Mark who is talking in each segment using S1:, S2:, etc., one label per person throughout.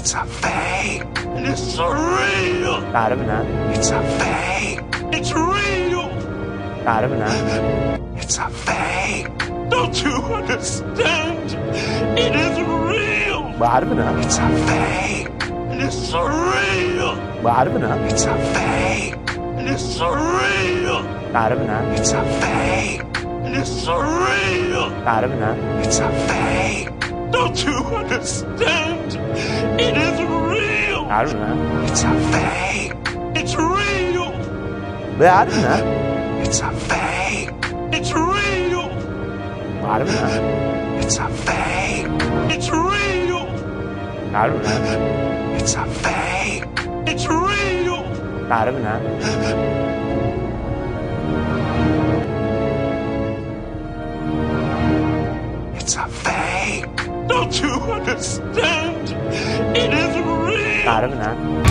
S1: It's a fake. It's real.
S2: I don't know.
S1: It's a fake. It's real.
S2: I don't know.
S1: It's a fake. Don't you understand? It is real.
S2: I don't know.
S1: It's a fake. It's real.
S2: I don't know.
S1: It's a fake. It's real.
S2: I don't know.
S1: It's a fake. It's real.
S2: I don't know.
S1: It's a fake. Don't you understand? It is real.
S2: I don't know.
S1: It's a fake. It's real.
S2: I don't know.
S1: It's a fake. It's real.
S2: I don't know.
S1: It's a fake. It's real.
S2: I don't know.
S1: It's a fake. It's real.
S2: I don't know.
S1: It's a fake. Don't you understand? It is real.
S2: I don't know.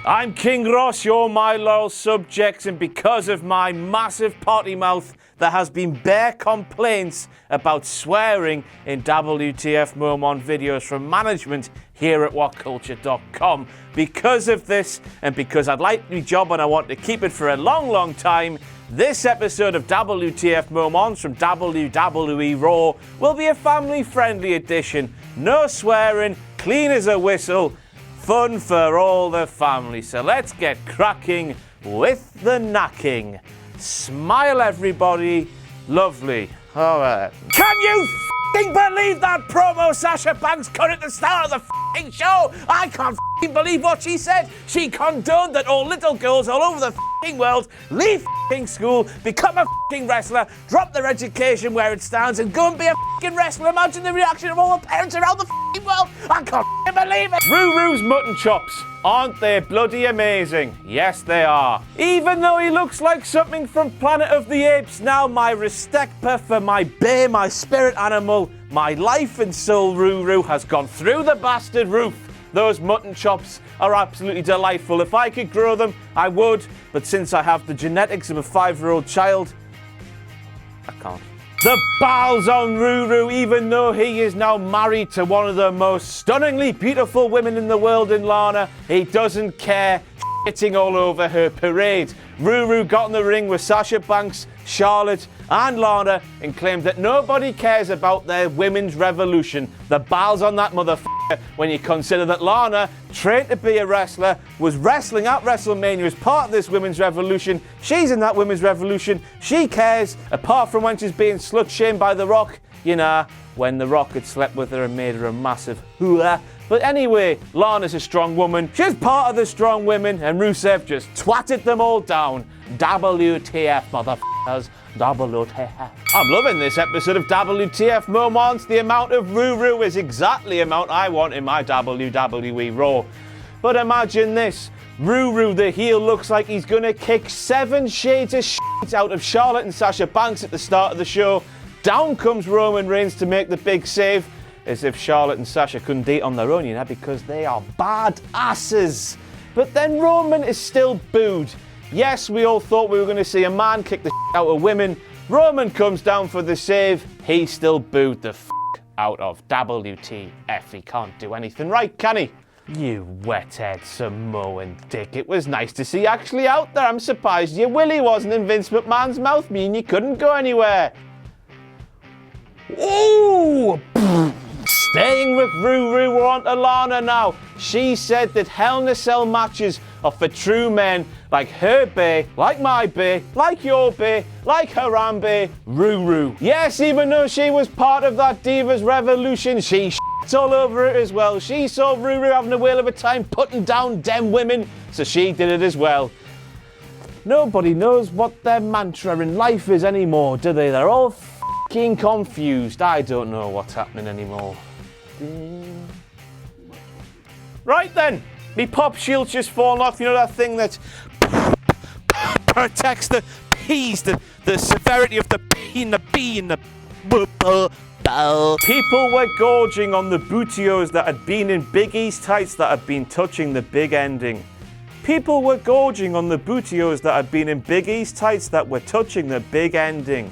S3: I'm King Ross, you're my loyal subjects, and because of my massive potty mouth, there has been bare complaints about swearing in WTF Moments videos from management here at WhatCulture.com. Because of this, and because I'd like my job and I want to keep it for a long, long time, this episode of WTF Moments from WWE RAW will be a family-friendly edition. No swearing, clean as a whistle, fun for all the family. So let's get cracking with the knacking. Smile, everybody. Lovely. All right. Can you f***ing believe that promo Sasha Banks cut at the start of the f***ing show? I can't f***ing believe what she said. She condoned that all little girls all over the f***ing world leave f***ing school, become a f***ing wrestler, drop their education where it stands, and go and be a f***ing wrestler. Imagine the reaction of all the parents around the f***ing world. I can't f***ing believe it. Ruru's mutton chops. Aren't they bloody amazing? Yes, they are. Even though he looks like something from Planet of the Apes, now my respect for my bear, my spirit animal, my life and soul Ruru has gone through the bastard roof. Those mutton chops are absolutely delightful. If I could grow them, I would. But since I have the genetics of a 5-year-old child, I can't. The balls on Ruru, even though he is now married to one of the most stunningly beautiful women in the world in Lana, he doesn't care, shitting all over her parade. Ruru got in the ring with Sasha Banks, Charlotte and Lana and claimed that nobody cares about their women's revolution. The balls on that motherfucker when you consider that Lana, trained to be a wrestler, was wrestling at WrestleMania as part of this women's revolution. She's in that women's revolution. She cares, apart from when she's being slut-shamed by The Rock. You know, when The Rock had slept with her and made her a massive hooah. But anyway, Lana's a strong woman. She's part of the strong women, and Rusev just twatted them all down. WTF, motherfuckers. WTF. I'm loving this episode of WTF Moments. The amount of Ruru is exactly the amount I want in my WWE RAW. But imagine this. Ruru, the heel, looks like he's gonna kick 7 shades of shit out of Charlotte and Sasha Banks at the start of the show. Down comes Roman Reigns to make the big save. As if Charlotte and Sasha couldn't date on their own, you know, because they are bad asses. But then Roman is still booed. Yes, we all thought we were going to see a man kick the out of women. Roman comes down for the save. He still booed the out of WTF. He can't do anything right, can he? You wet-head Samoan dick. It was nice to see you actually out there. I'm surprised your willy wasn't in Vince McMahon's mouth, meaning you couldn't go anywhere. Ooh! Staying with Ruru, we're on to Lana now. She said that Hell in a Cell matches are for true men like her bae, like my bae, like your bae, like Haram bae, Ruru. Yes, even though she was part of that Divas Revolution, she shits all over it as well. She saw Ruru having a whale of a time putting down dem women, so she did it as well. Nobody knows what their mantra in life is anymore, do they? They're all f***ing confused. I don't know what's happening anymore. Right then, me pop shield's just fallen off. You know that thing that protects the P's, the severity of the P and the B and the People were gorging on the bootios that had been in Big E's tights that had been touching the big ending. People were gorging on the bootios that had been in Big E's tights that were touching the big ending.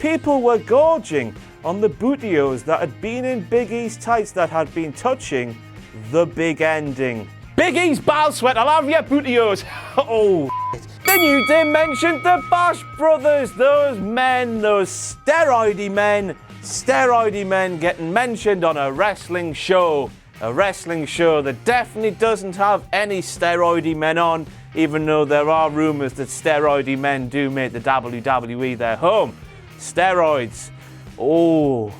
S3: People were gorging on the bootios that had been in Big E's tights that had been touching the big ending. Big E's ball sweat, I'll have your bootios. Oh, then you did mention the Bosch brothers, those men, those steroidy men getting mentioned on a wrestling show. A wrestling show that definitely doesn't have any steroidy men on, even though there are rumors that steroidy men do make the WWE their home. Steroids. Oh.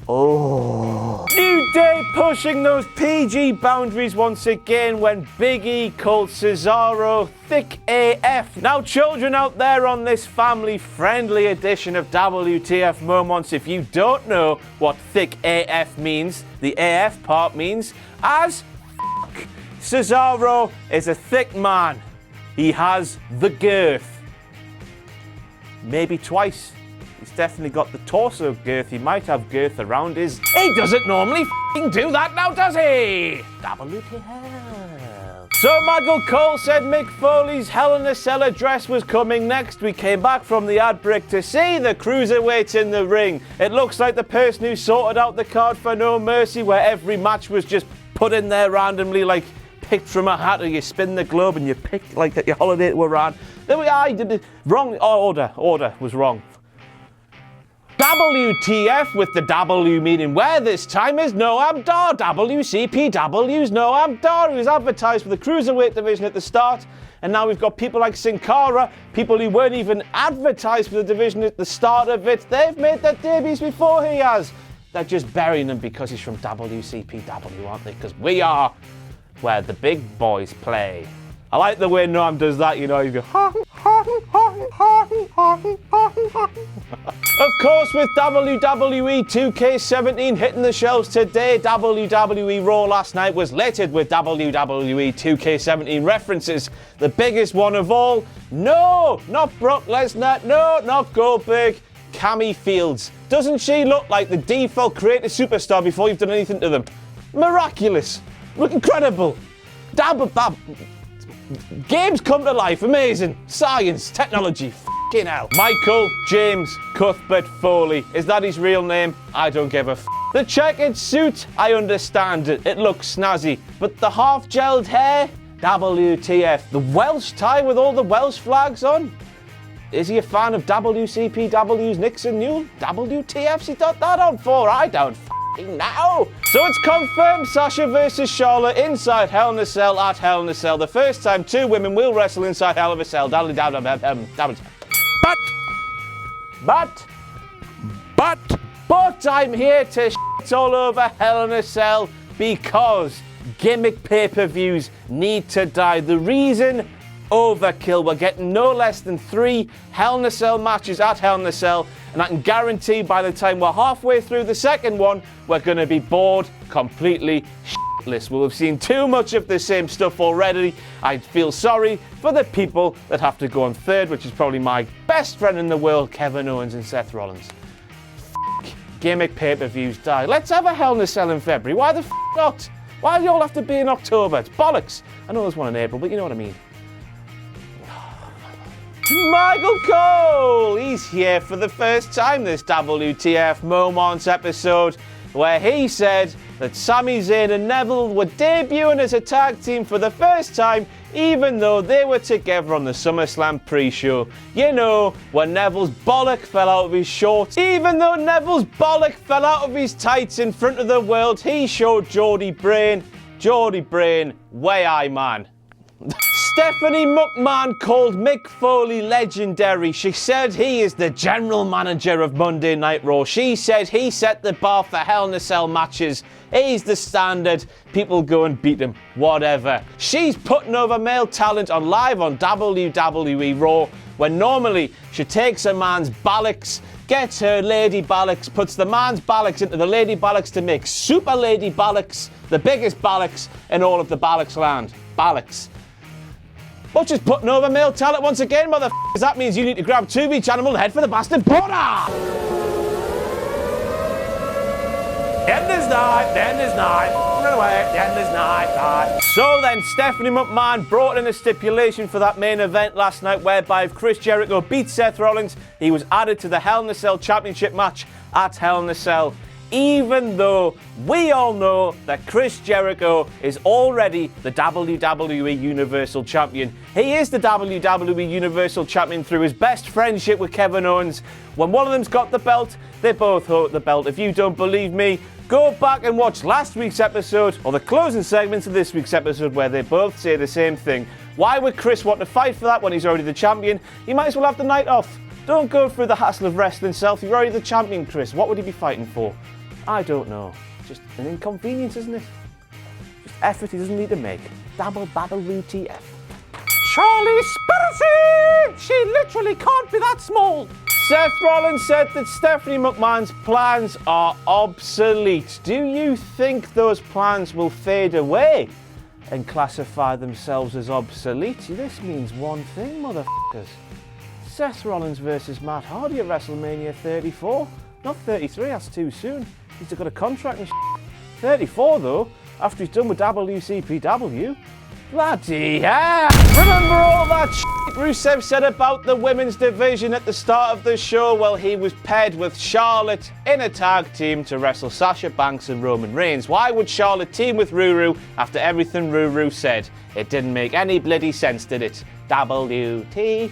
S3: New Day pushing those PG boundaries once again when Big E called Cesaro thick AF. Now, children out there on this family-friendly edition of WTF Moments, if you don't know what thick AF means, the AF part means as f***. Cesaro is a thick man. He has the girth. Maybe twice. He's definitely got the torso girth. He might have girth around his... He doesn't normally f***ing do that now, does he? WTF. So Michael Cole said Mick Foley's Hell in a Cell address was coming next. We came back from the ad break to see the cruiserweights in the ring. It looks like the person who sorted out the card for No Mercy, where every match was just put in there randomly, like picked from a hat, or you spin the globe and you pick like at your holiday to Iran. There we are, you did it wrong. Order was wrong. WTF with the W meaning where this time is Noam Dar. WCPW's Noam Dar, who's advertised for the cruiserweight division at the start. And now we've got people like Sin Cara, people who weren't even advertised for the division at the start of it. They've made their debuts before he has. They're just burying him because he's from WCPW, aren't they? Because we are where the big boys play. I like the way Noam does that, you know, you go, Of course, with WWE 2K17 hitting the shelves today, WWE RAW last night was littered with WWE 2K17 references. The biggest one of all, no, not Brock Lesnar, no, not Goldberg, Cammy Fields. Doesn't she look like the default creative superstar before you've done anything to them? Miraculous, look incredible. Games come to life, amazing. Science, technology, f***ing hell. Michael James Cuthbert Foley. Is that his real name? I don't give a f***. The checkered suit, I understand it. It looks snazzy. But the half-gelled hair? WTF. The Welsh tie with all the Welsh flags on? Is he a fan of WCPW's Nixon Newell? WTF's he got that on for? I don't f***ing know. So it's confirmed Sasha versus Charlotte inside Hell in a Cell at Hell in a Cell. The first time two women will wrestle inside Hell in a Cell. But I'm here to shit all over Hell in a Cell because gimmick pay-per-views need to die. The reason, overkill. We're getting no less than 3 Hell in a Cell matches at Hell in a Cell, and I can guarantee by the time we're halfway through the second one, we're going to be bored completely shitless. We'll have seen too much of the same stuff already. I feel sorry for the people that have to go on third, which is probably my best friend in the world, Kevin Owens and Seth Rollins. Gimmick pay-per-views die. Let's have a Hell in a Cell in February. Why the f*** not? Why do you all have to be in October? It's bollocks. I know there's one in April, but you know what I mean. Michael Cole! He's here for the first time this WTF Moments episode, where he said that Sami, Zayn and Neville were debuting as a tag team for the first time, even though they were together on the SummerSlam pre-show. You know, when Neville's bollock fell out of his shorts. Even though Neville's bollock fell out of his tights in front of the world, he showed Geordie Brain, way I man. Stephanie McMahon called Mick Foley legendary. She said he is the general manager of Monday Night Raw. She said he set the bar for Hell in a Cell matches. He's the standard. People go and beat him. Whatever. She's putting over male talent on live on WWE RAW, when normally she takes a man's bollocks, gets her lady bollocks, puts the man's bollocks into the lady bollocks to make super lady bollocks, the biggest bollocks in all of the bollocks land. Bollocks. But just putting over male talent once again, motherfuckers. That means you need to grab 2 of each animal and head for the bastard border. The end is night, the end is night. Run away, the end is night. So then, Stephanie McMahon brought in a stipulation for that main event last night, whereby if Chris Jericho beat Seth Rollins, he was added to the Hell in a Cell Championship match at Hell in a Cell, even though we all know that Chris Jericho is already the WWE Universal Champion. He is the WWE Universal Champion through his best friendship with Kevin Owens. When one of them's got the belt, they both hold the belt. If you don't believe me, go back and watch last week's episode or the closing segments of this week's episode where they both say the same thing. Why would Chris want to fight for that when he's already the champion? He might as well have the night off. Don't go through the hassle of wrestling self. You're already the champion, Chris. What would he be fighting for? I don't know. Just an inconvenience, isn't it? Just effort he doesn't need to make. Dabble babble WTF. Charlie Spiracy! She literally can't be that small. Seth Rollins said that Stephanie McMahon's plans are obsolete. Do you think those plans will fade away and classify themselves as obsolete? This means one thing, motherfuckers. Seth Rollins versus Matt Hardy at WrestleMania 34. Not 33, that's too soon. He's got a contract and 34 though, after he's done with WCPW. Bloody hell! Remember all that Rusev said about the women's division at the start of the show? Well, he was paired with Charlotte in a tag team to wrestle Sasha Banks and Roman Reigns. Why would Charlotte team with Ruru after everything Ruru said? It didn't make any bloody sense, did it? WT.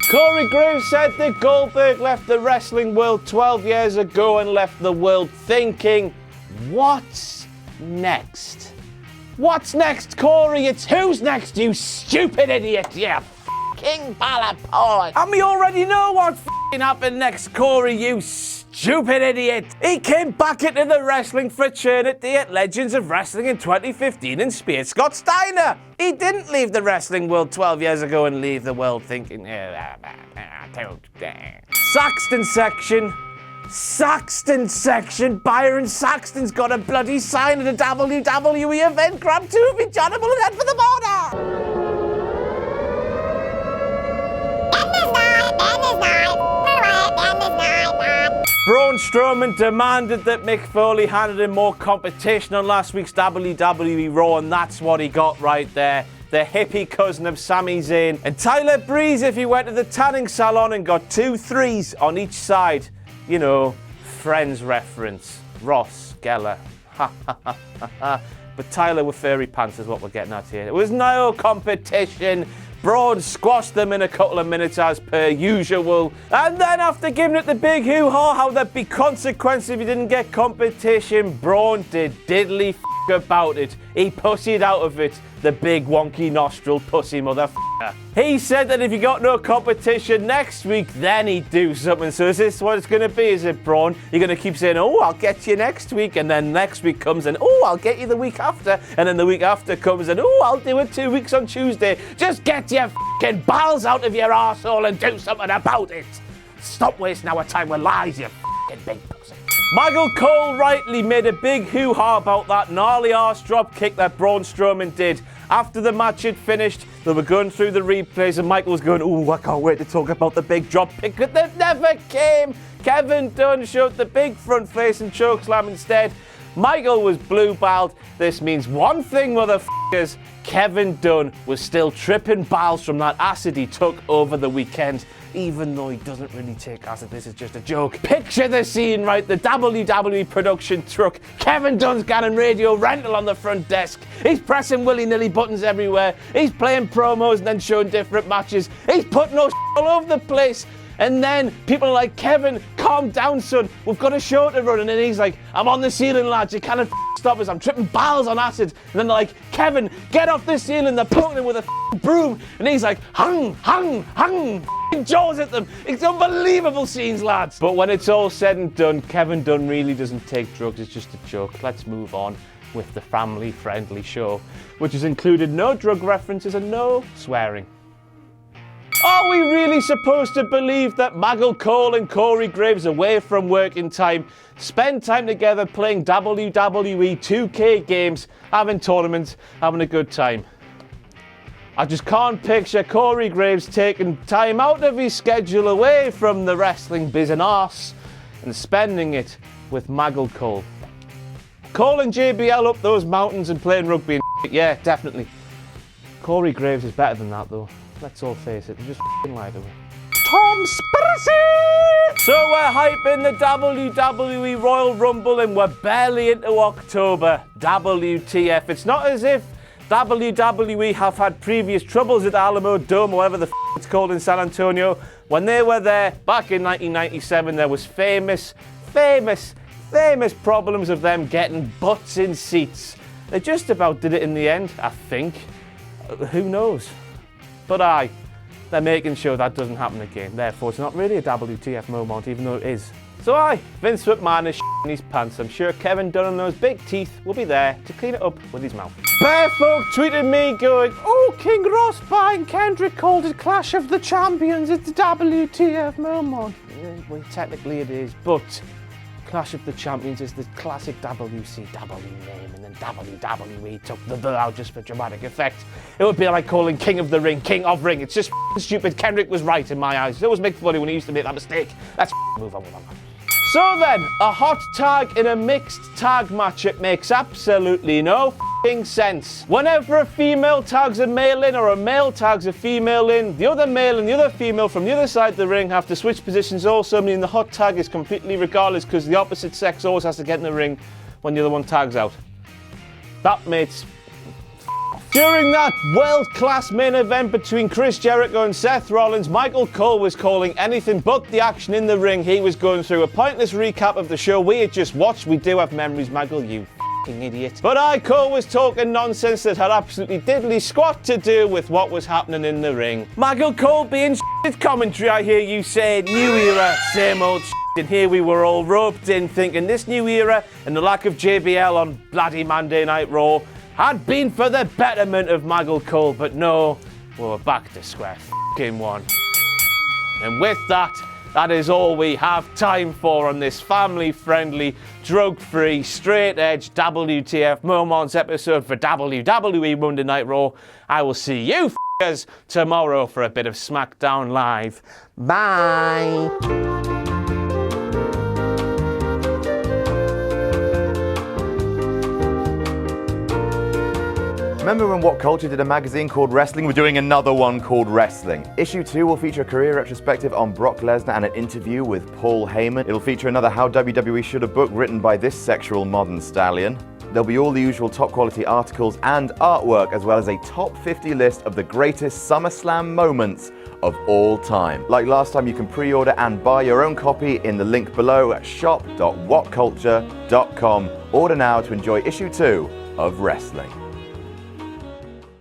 S3: Corey Graves said that Goldberg left the wrestling world 12 years ago and left the world thinking, what's next? What's next, Corey? It's who's next, you stupid idiot, you f***ing ballapod. And we already know what f***ing happened next, Corey, you stupid idiot. He came back into the wrestling fraternity at Legends of Wrestling in 2015 and speared Scott Steiner. He didn't leave the wrestling world 12 years ago and leave the world thinking, Saxton section. Byron Saxton's got a bloody sign at a WWE event. Grab two of each animal and head for the border. Braun Strowman demanded that Mick Foley handed him more competition on last week's WWE RAW, and that's what he got right there. The hippie cousin of Sami Zayn. And Tyler Breeze if he went to the tanning salon and got 2 3s on each side. You know, Friends reference. Ross Geller. Ha ha ha ha ha. But Tyler with furry pants is what we're getting at here. It was no competition. Braun squashed them in a couple of minutes as per usual. And then after giving it the big hoo-ha, how there'd be consequences if you didn't get competition, Braun did diddly about it. He pussied out of it, the big wonky nostril pussy motherfucker. He said that if you got no competition next week, then he'd do something. So is this what it's going to be? Is it, Braun? You're going to keep saying, oh, I'll get you next week, and then next week comes and, oh, I'll get you the week after, and then the week after comes and, oh, I'll do it 2 weeks on Tuesday. Just get your fucking balls out of your arsehole and do something about it. Stop wasting our time with lies, you fucking big pussy. Michael Cole rightly made a big hoo-ha about that gnarly arse drop kick that Braun Strowman did. After the match had finished, they were going through the replays and Michael was going, ooh, I can't wait to talk about the big drop kick, but they never came. Kevin Dunn showed the big front face and chokeslam instead. Michael was blue-balled. This means one thing, motherfuckers. Kevin Dunn was still tripping balls from that acid he took over the weekend. Even though he doesn't really take acid, this is just a joke. Picture the scene, right? The WWE production truck. Kevin Dunn's got a radio rental on the front desk. He's pressing willy-nilly buttons everywhere. He's playing promos and then showing different matches. He's putting us all over the place. And then people are like, Kevin, calm down, son. We've got a show to run. And then he's like, I'm on the ceiling, lads. You can't stop us. I'm tripping balls on acid. And then they're like, Kevin, get off the ceiling. They're poking him with a broom. And he's like, hung, jaws at them. It's unbelievable scenes, lads. But when it's all said and done, Kevin Dunn really doesn't take drugs. It's just a joke. Let's move on with the family-friendly show, which has included no drug references and no swearing. Are we really supposed to believe that Michael Cole and Corey Graves away from work in time spend time together playing WWE 2K games, having tournaments, having a good time? I just can't picture Corey Graves taking time out of his schedule away from the wrestling business and spending it with Michael Cole. Calling JBL up those mountains and playing rugby and shit, yeah, definitely. Corey Graves is better than that though. Let's all face it, we just f***ing lied to him. So we're hyping the WWE Royal Rumble and we're barely into October. WTF. It's not as if WWE have had previous troubles at Alamo Dome or whatever the it's called in San Antonio. When they were there back in 1997, there was famous problems of them getting butts in seats. They just about did it in the end, I think. Who knows? But they're making sure that doesn't happen again. Therefore, it's not really a WTF moment, even though it is. So Vince McMahon is in his pants. I'm sure Kevin Dunn and those big teeth will be there to clean it up with his mouth. Bear folk tweeted me going, "Oh, King Ross and Kendrick called it Clash of the Champions. It's WTF moment." Well, technically it is, but Clash of the Champions is the classic WCW name, and then WWE took the out just for dramatic effect. It would be like calling King of the Ring, King of Ring. It's just stupid. Kendrick was right in my eyes. It was Mick Foley when he used to make that mistake. Let's move on. So then, a hot tag in a mixed tag match. It makes absolutely no sense. Whenever a female tags a male in or a male tags a female in, the other male and the other female from the other side of the ring have to switch positions also, meaning the hot tag is completely regardless because the opposite sex always has to get in the ring when the other one tags out. That makes... During that world-class main event between Chris Jericho and Seth Rollins, Michael Cole was calling anything but the action in the ring. He was going through a pointless recap of the show we had just watched. We do have memories, Michael, you f***ing idiot. But Cole was talking nonsense that had absolutely diddly squat to do with what was happening in the ring. Michael Cole being shit commentary, I hear you say, new era, same old shit. And here we were all roped in thinking this new era and the lack of JBL on bloody Monday Night Raw had been for the betterment of Michael Cole, but no, we're back to square one. And with that, that is all we have time for on this family-friendly, drug-free, straight-edge WTF Moments episode for WWE Monday Night Raw. I will see you f***ers tomorrow for a bit of SmackDown Live. Bye!
S4: Remember when WhatCulture did a magazine called Wrestling? We're doing another one called Wrestling. Issue 2 will feature a career retrospective on Brock Lesnar and an interview with Paul Heyman. It'll feature another How WWE Should Have book written by this sexual modern stallion. There'll be all the usual top quality articles and artwork, as well as a top 50 list of the greatest SummerSlam moments of all time. Like last time, you can pre-order and buy your own copy in the link below at shop.whatculture.com. Order now to enjoy issue 2 of Wrestling.